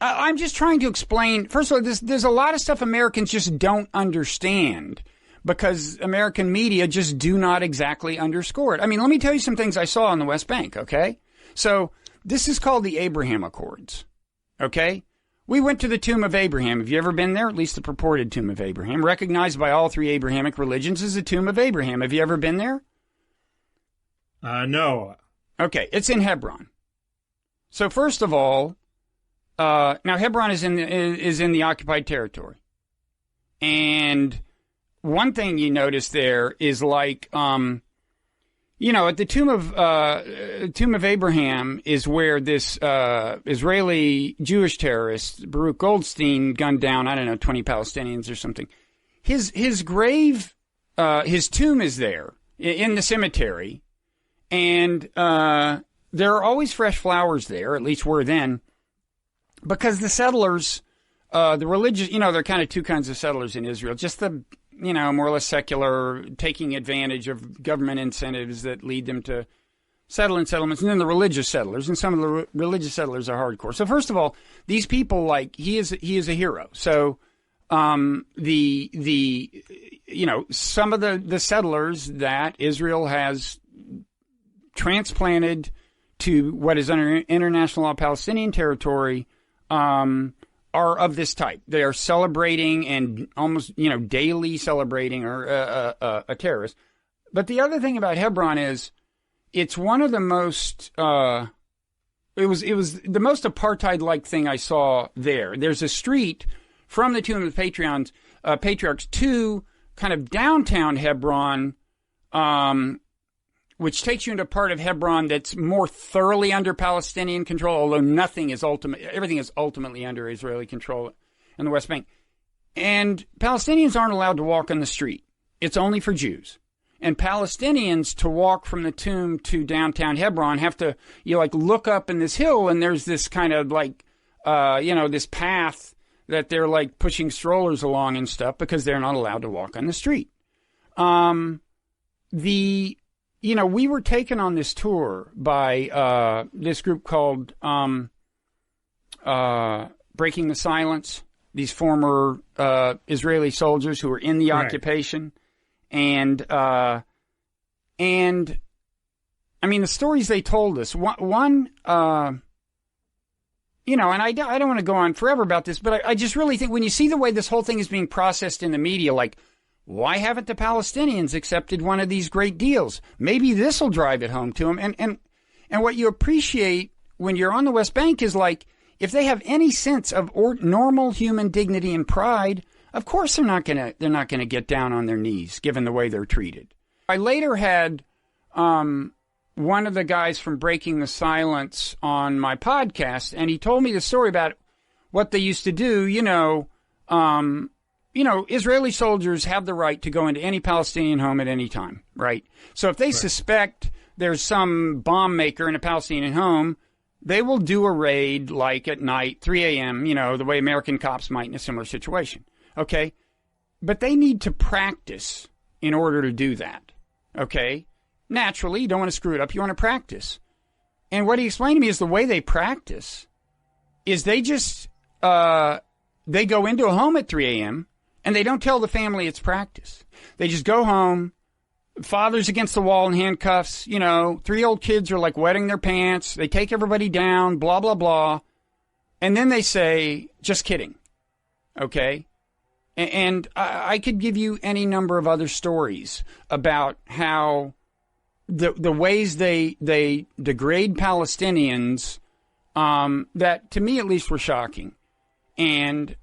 I'm just trying to explain. First of all, there's a lot of stuff Americans just don't understand because American media just do not exactly underscore it. I mean, let me tell you some things I saw on the West Bank, okay? So this is called the Abraham Accords, okay? We went to the Tomb of Abraham. Have you ever been there? At least the purported Tomb of Abraham, recognized by all three Abrahamic religions as the Tomb of Abraham. Have you ever been there? No. Okay, it's in Hebron. So first of all, now Hebron is in the occupied territory, and one thing you notice there is like, at the Tomb of Abraham is where this Israeli Jewish terrorist Baruch Goldstein gunned down 20 Palestinians or something. His grave, his tomb is there in the cemetery, and there are always fresh flowers there. At least were then. Because the settlers, the religious, there are kind of two kinds of settlers in Israel. Just the, more or less secular, taking advantage of government incentives that lead them to settle in settlements. And then the religious settlers. And some of the religious settlers are hardcore. So first of all, these people, he is a hero. So, some of the settlers that Israel has transplanted to what is under international law Palestinian territory, are of this type. They are celebrating and almost, daily celebrating a terrorist. But the other thing about Hebron is it's one of the most, it was the most apartheid-like thing I saw there. There's a street from the Tomb of the Patriarchs to kind of downtown Hebron, which takes you into a part of Hebron that's more thoroughly under Palestinian control, although everything is ultimately under Israeli control in the West Bank. And Palestinians aren't allowed to walk on the street. It's only for Jews. And Palestinians, to walk from the tomb to downtown Hebron, have to, look up in this hill, and there's this kind of this path that they're pushing strollers along and stuff because they're not allowed to walk on the street. We were taken on this tour by this group called Breaking the Silence, these former Israeli soldiers who were in the occupation. And I mean, the stories they told us, and I don't want to go on forever about this, but I just really think when you see the way this whole thing is being processed in the media, why haven't the Palestinians accepted one of these great deals? Maybe this will drive it home to them. And what you appreciate when you're on the West Bank is if they have any sense of normal human dignity and pride, of course they're not gonna get down on their knees given the way they're treated. I later had one of the guys from Breaking the Silence on my podcast, and he told me the story about what they used to do. Israeli soldiers have the right to go into any Palestinian home at any time, right? So if they suspect there's some bomb maker in a Palestinian home, they will do a raid at night, 3 a.m., the way American cops might in a similar situation, okay? But they need to practice in order to do that, okay? Naturally, you don't want to screw it up. You want to practice. And what he explained to me is the way they practice is they just, they go into a home at 3 a.m., and they don't tell the family it's practice. They just go home, father's against the wall in handcuffs, 3 old kids are wetting their pants, they take everybody down, blah, blah, blah. And then they say, just kidding. Okay? And I could give you any number of other stories about how the ways they degrade Palestinians, that to me at least were shocking. And,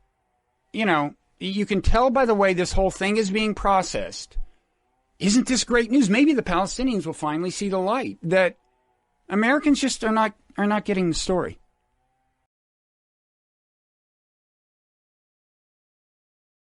you can tell by the way this whole thing is being processed. Isn't this great news? Maybe the Palestinians will finally see the light that Americans just are not getting the story.